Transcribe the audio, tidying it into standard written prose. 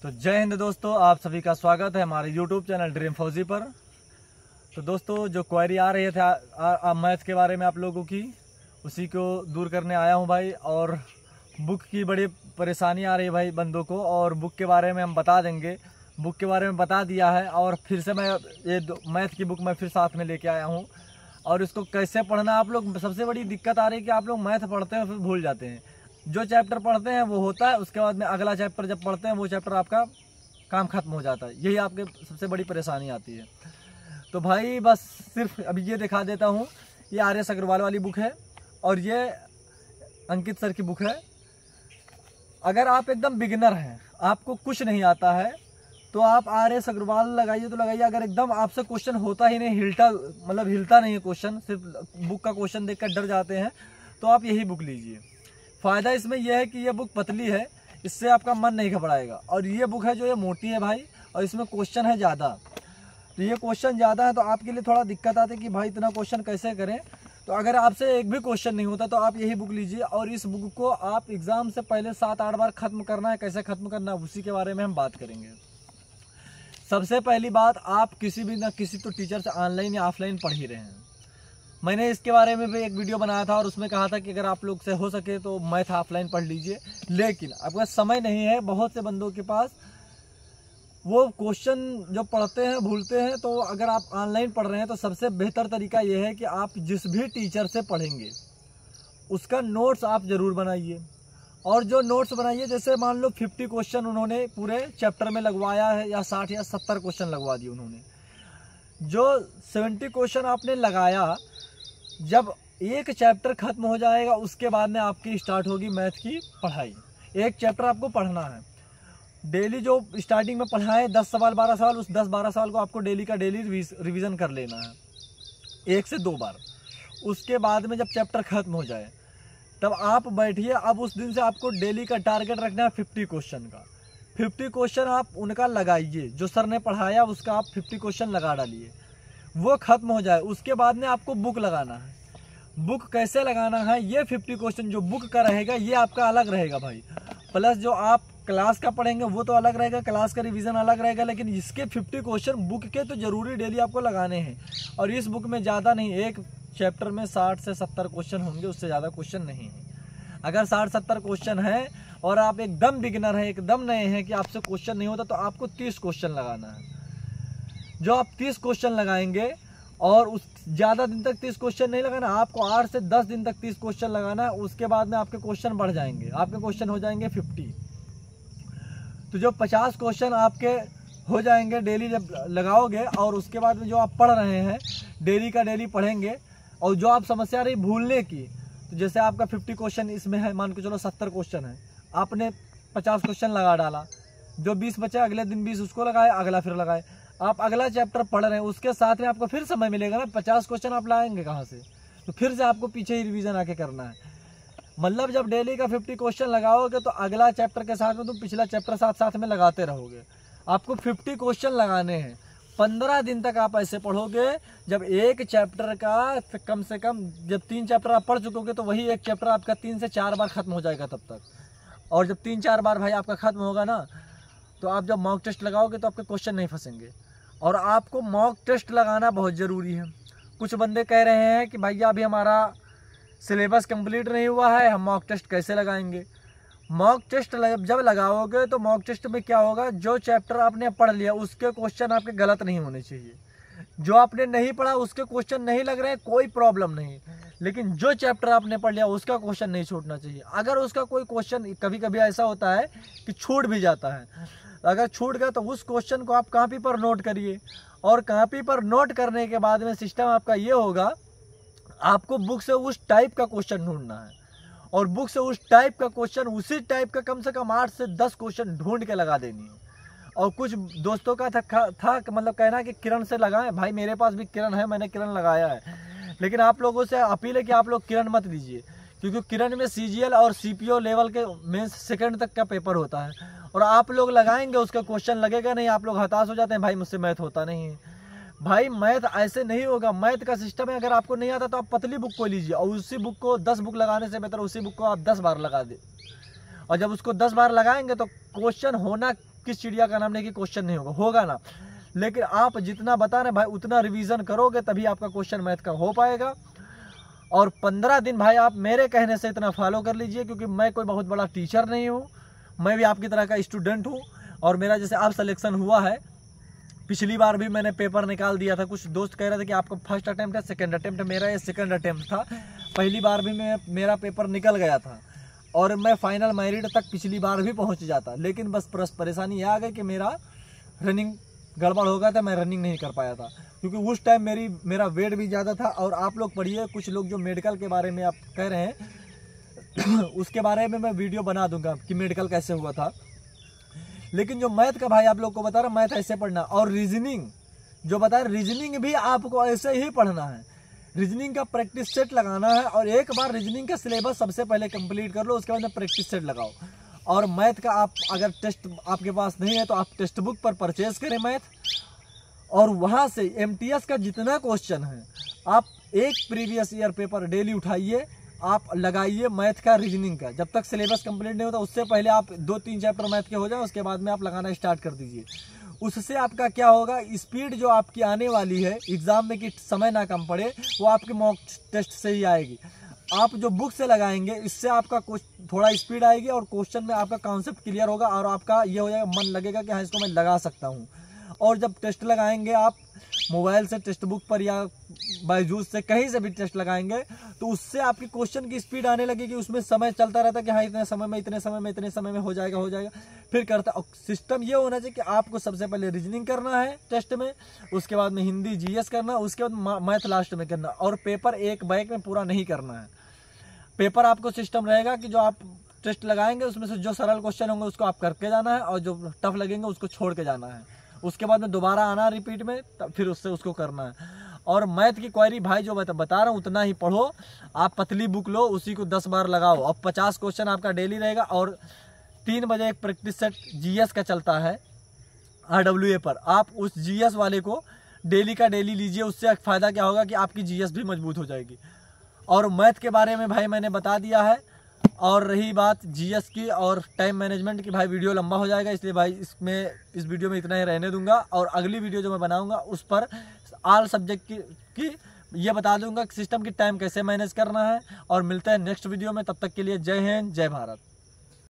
तो जय हिंद दोस्तों, आप सभी का स्वागत है हमारे YouTube चैनल ड्रीम फौजी पर। तो दोस्तों, जो क्वेरी आ रही थे मैथ के बारे में आप लोगों की, उसी को दूर करने आया हूं भाई। और बुक की बड़ी परेशानी आ रही है भाई बंदों को, और बुक के बारे में हम बता देंगे। बुक के बारे में बता दिया है, और फिर से मैं ये मैथ की बुक मैं फिर साथ में लेके आया हूँ। और इसको कैसे पढ़ना, आप लोग सबसे बड़ी दिक्कत आ रही है कि आप लोग मैथ पढ़ते हैं फिर भूल जाते हैं। जो चैप्टर पढ़ते हैं वो होता है, उसके बाद में अगला चैप्टर जब पढ़ते हैं वो चैप्टर आपका काम खत्म हो जाता है। यही आपके सबसे बड़ी परेशानी आती है। तो भाई बस सिर्फ अभी ये दिखा देता हूँ, ये आर.एस. अग्रवाल वाली बुक है और ये अंकित सर की बुक है। अगर आप एकदम बिगिनर हैं, आपको कुछ नहीं आता है, तो आप आर.एस. अग्रवाल लगाइए तो लगाइए। अगर एकदम आपसे क्वेश्चन होता ही नहीं, हिलता नहीं है क्वेश्चन, सिर्फ बुक का क्वेश्चन देखकर डर जाते हैं, तो आप यही बुक लीजिए। फ़ायदा इसमें यह है कि यह बुक पतली है, इससे आपका मन नहीं घबराएगा। और ये बुक है जो ये मोटी है भाई, और इसमें क्वेश्चन है ज़्यादा। तो ये क्वेश्चन ज़्यादा है तो आपके लिए थोड़ा दिक्कत आती है कि भाई इतना क्वेश्चन कैसे करें। तो अगर आपसे एक भी क्वेश्चन नहीं होता तो आप यही बुक लीजिए, और इस बुक को आप एग्ज़ाम से पहले 7-8 बार ख़त्म करना है। कैसे ख़त्म करना है उसी के बारे में हम बात करेंगे। सबसे पहली बात, आप किसी भी ना किसी तो टीचर से ऑनलाइन या ऑफलाइन पढ़ ही रहे हैं। मैंने इसके बारे में भी एक वीडियो बनाया था और उसमें कहा था कि अगर आप लोग से हो सके तो मैथ ऑफलाइन पढ़ लीजिए। लेकिन आपका समय नहीं है, बहुत से बंदों के पास वो क्वेश्चन जो पढ़ते हैं भूलते हैं। तो अगर आप ऑनलाइन पढ़ रहे हैं तो सबसे बेहतर तरीका ये है कि आप जिस भी टीचर से पढ़ेंगे उसका नोट्स आप ज़रूर बनाइए। और जो नोट्स बनाइए, जैसे मान लो 50 क्वेश्चन उन्होंने पूरे चैप्टर में लगवाया है, या 60 या 70 क्वेश्चन लगवा दिए उन्होंने। जो 70 क्वेश्चन आपने लगाया, जब एक चैप्टर खत्म हो जाएगा उसके बाद में आपकी स्टार्ट होगी मैथ की पढ़ाई। एक चैप्टर आपको पढ़ना है डेली। जो स्टार्टिंग में पढ़ाएं 10 सवाल 12 सवाल, उस 10-12 सवाल को आपको डेली का डेली रिवीजन कर लेना है 1 से 2 बार। उसके बाद में जब चैप्टर खत्म हो जाए तब आप बैठिए। अब उस दिन से आपको डेली का टारगेट रखना है 50 क्वेश्चन का। 50 क्वेश्चन आप उनका लगाइए, जो सर ने पढ़ाया उसका आप 50 क्वेश्चन लगा डालिए। वो खत्म हो जाए उसके बाद में आपको बुक लगाना है। बुक कैसे लगाना है, ये 50 क्वेश्चन जो बुक का रहेगा ये आपका अलग रहेगा भाई। प्लस जो आप क्लास का पढ़ेंगे वो तो अलग रहेगा, क्लास का रिवीजन अलग रहेगा। लेकिन इसके 50 क्वेश्चन बुक के तो जरूरी डेली आपको लगाने हैं। और इस बुक में ज़्यादा नहीं, एक चैप्टर में 60 से 70 क्वेश्चन होंगे, उससे ज़्यादा क्वेश्चन नहीं है। अगर 60-70 क्वेश्चन है और आप एकदम बिगिनर हैं, एकदम नए हैं कि आपसे क्वेश्चन नहीं होता, तो आपको 30 क्वेश्चन लगाना है। जो आप 30 क्वेश्चन लगाएंगे, और उस ज़्यादा दिन तक 30 क्वेश्चन नहीं लगाना, आपको 8 से 10 दिन तक 30 क्वेश्चन लगाना है। उसके बाद में आपके क्वेश्चन बढ़ जाएंगे, आपके क्वेश्चन हो जाएंगे 50। तो जो 50 क्वेश्चन आपके हो जाएंगे डेली जब लगाओगे, और उसके बाद में जो आप पढ़ रहे हैं डेली का डेली पढ़ेंगे। और जो आप समस्या रही भूलने की, तो जैसे आपका 50 क्वेश्चन इसमें है, मान के चलो 70 क्वेश्चन है, आपने 50 क्वेश्चन लगा डाला, जो 20 बचे अगले दिन 20 उसको लगाए, अगला फिर लगाए। आप अगला चैप्टर पढ़ रहे हैं, उसके साथ में आपको फिर समय मिलेगा ना। 50 क्वेश्चन आप लाएंगे कहाँ से, तो फिर से आपको पीछे ही रिवीजन आके करना है। मतलब जब डेली का 50 क्वेश्चन लगाओगे तो अगला चैप्टर के साथ में तुम पिछला चैप्टर साथ में लगाते रहोगे। आपको 50 क्वेश्चन लगाने हैं। 15 दिन तक आप ऐसे पढ़ोगे। जब एक चैप्टर का कम से कम, जब 3 चैप्टर आप पढ़ चुकोगे तो वही एक चैप्टर आपका 3 से 4 बार खत्म हो जाएगा तब तक। और जब 3-4 बार भाई आपका खत्म होगा ना, तो आप जब मॉक टेस्ट लगाओगे तो आपके क्वेश्चन नहीं फंसेंगे। और आपको मॉक टेस्ट लगाना बहुत ज़रूरी है। कुछ बंदे कह रहे हैं कि भैया अभी हमारा सिलेबस कंप्लीट नहीं हुआ है, हम मॉक टेस्ट कैसे लगाएंगे। मॉक टेस्ट जब लगाओगे तो मॉक टेस्ट में क्या होगा, जो चैप्टर आपने पढ़ लिया उसके क्वेश्चन आपके गलत नहीं होने चाहिए। जो आपने नहीं पढ़ा उसके क्वेश्चन नहीं लग रहे हैं, कोई प्रॉब्लम नहीं। लेकिन जो चैप्टर आपने पढ़ लिया उसका क्वेश्चन नहीं छूटना चाहिए। अगर उसका कोई क्वेश्चन, कभी कभी ऐसा होता है कि छूट भी जाता है, अगर छूट गया तो उस क्वेश्चन को आप कॉपी पर नोट करिए। और कॉपी पर नोट करने के बाद में सिस्टम आपका ये होगा, आपको बुक से उस टाइप का क्वेश्चन ढूंढना है। और बुक से उस टाइप का क्वेश्चन, उसी टाइप का कम से कम 8 से 10 क्वेश्चन ढूंढ के लगा देनी है। और कुछ दोस्तों का था मतलब कहना कि किरण से लगाएं। भाई मेरे पास भी किरण है, मैंने किरण लगाया है। लेकिन आप लोगों से अपील है कि आप लोग किरण मत लीजिए, क्योंकि किरण में CGL और CPO लेवल के मेंस सेकंड तक का पेपर होता है। और आप लोग लगाएंगे, उसका क्वेश्चन लगेगा नहीं, आप लोग हताश हो जाते हैं, भाई मुझसे मैथ होता नहीं है। भाई मैथ ऐसे नहीं होगा। मैथ का सिस्टम है, अगर आपको नहीं आता तो आप पतली बुक को लीजिए, और उसी बुक को 10 बुक लगाने से बेहतर उसी बुक को आप 10 बार लगा दें। और जब उसको 10 बार लगाएंगे तो क्वेश्चन होना किस चिड़िया का नाम लेके क्वेश्चन नहीं होगा, होगा ना। लेकिन आप जितना बता रहे भाई उतना रिवीजन करोगे तभी आपका क्वेश्चन मैथ का हो पाएगा। और 15 दिन भाई आप मेरे कहने से इतना फॉलो कर लीजिए, क्योंकि मैं कोई बहुत बड़ा टीचर नहीं हूँ, मैं भी आपकी तरह का स्टूडेंट हूँ। और मेरा जैसे अब सिलेक्शन हुआ है, पिछली बार भी मैंने पेपर निकाल दिया था। कुछ दोस्त कह रहे थे कि आपका फर्स्ट अटेम्प्ट है, सेकंड अटेम्प्ट है, मेरा ये सेकंड अटेम्प्ट था। पहली बार भी मेरा पेपर निकल गया था और मैं फाइनल मेरिट तक पिछली बार भी पहुंच जाता, लेकिन बस परेशानी यह आ गई कि मेरा रनिंग गड़बड़ हो गया था, मैं रनिंग नहीं कर पाया था, क्योंकि उस टाइम मेरा वेट भी ज़्यादा था। और आप लोग पढ़िए, कुछ लोग जो मेडिकल के बारे में आप कह रहे हैं उसके बारे में मैं वीडियो बना दूंगा कि मेडिकल कैसे हुआ था। लेकिन जो मैथ का भाई आप लोग को बता रहा, मैथ ऐसे पढ़ना। और रीजनिंग जो बता रहे, रीजनिंग भी आपको ऐसे ही पढ़ना है। रीजनिंग का प्रैक्टिस सेट लगाना है, और एक बार रीजनिंग का सिलेबस सबसे पहले कंप्लीट कर लो, उसके बाद में प्रैक्टिस सेट लगाओ। और मैथ का आप अगर टेस्ट आपके पास नहीं है तो आप टेक्स्ट बुक पर परचेज करें मैथ, और वहाँ से MTS का जितना क्वेश्चन है आप एक प्रीवियस ईयर पेपर डेली उठाइए, आप लगाइए मैथ का, रीजनिंग का। जब तक सिलेबस कंप्लीट नहीं होता उससे पहले आप 2-3 चैप्टर मैथ के हो जाए, उसके बाद में आप लगाना स्टार्ट कर दीजिए। उससे आपका क्या होगा, स्पीड जो आपकी आने वाली है एग्जाम में कि समय ना कम पड़े, वो आपके मॉक टेस्ट से ही आएगी। आप जो बुक से लगाएंगे इससे आपका थोड़ा स्पीड आएगी और क्वेश्चन में आपका कॉन्सेप्ट क्लियर होगा, और आपका ये हो जाएगा, मन लगेगा कि हाँ इसको मैं लगा सकता हूँ। और जब टेस्ट लगाएंगे आप मोबाइल से, टेक्स्ट बुक पर या बायजूस से, कहीं से भी टेस्ट लगाएंगे, तो उससे आपकी क्वेश्चन की स्पीड आने लगेगी। उसमें समय चलता रहता है कि हाँ इतने समय में हो जाएगा। फिर करता। और सिस्टम ये होना चाहिए कि आपको सबसे पहले रीजनिंग करना है टेस्ट में, उसके बाद में हिंदी GS करना, उसके बाद मैथ लास्ट में करना। और पेपर एक बैग में पूरा नहीं करना है। पेपर आपको सिस्टम रहेगा कि जो आप टेस्ट लगाएंगे उसमें से जो सरल क्वेश्चन होंगे उसको आप करके जाना है, और जो टफ लगेंगे उसको छोड़ के जाना है। उसके बाद में दोबारा आना रिपीट में, तब फिर उसको करना है। और मैथ की क्वेरी भाई जो बता रहा हूँ उतना ही पढ़ो। आप पतली बुक लो, उसी को 10 बार लगाओ। अब 50 क्वेश्चन आपका डेली रहेगा। और 3 बजे एक प्रैक्टिस सेट GS का चलता है RWA पर, आप उस GS वाले को डेली का डेली लीजिए। उससे फ़ायदा क्या होगा कि आपकी GS भी मजबूत हो जाएगी। और मैथ के बारे में भाई मैंने बता दिया है। और रही बात GS की और टाइम मैनेजमेंट की, भाई वीडियो लंबा हो जाएगा, इसलिए भाई इस वीडियो में इतना ही रहने दूंगा। और अगली वीडियो जो मैं बनाऊंगा उस पर ऑल सब्जेक्ट की ये बता दूंगा सिस्टम की टाइम कैसे मैनेज करना है। और मिलते हैं नेक्स्ट वीडियो में, तब तक के लिए जय हिंद, जय भारत।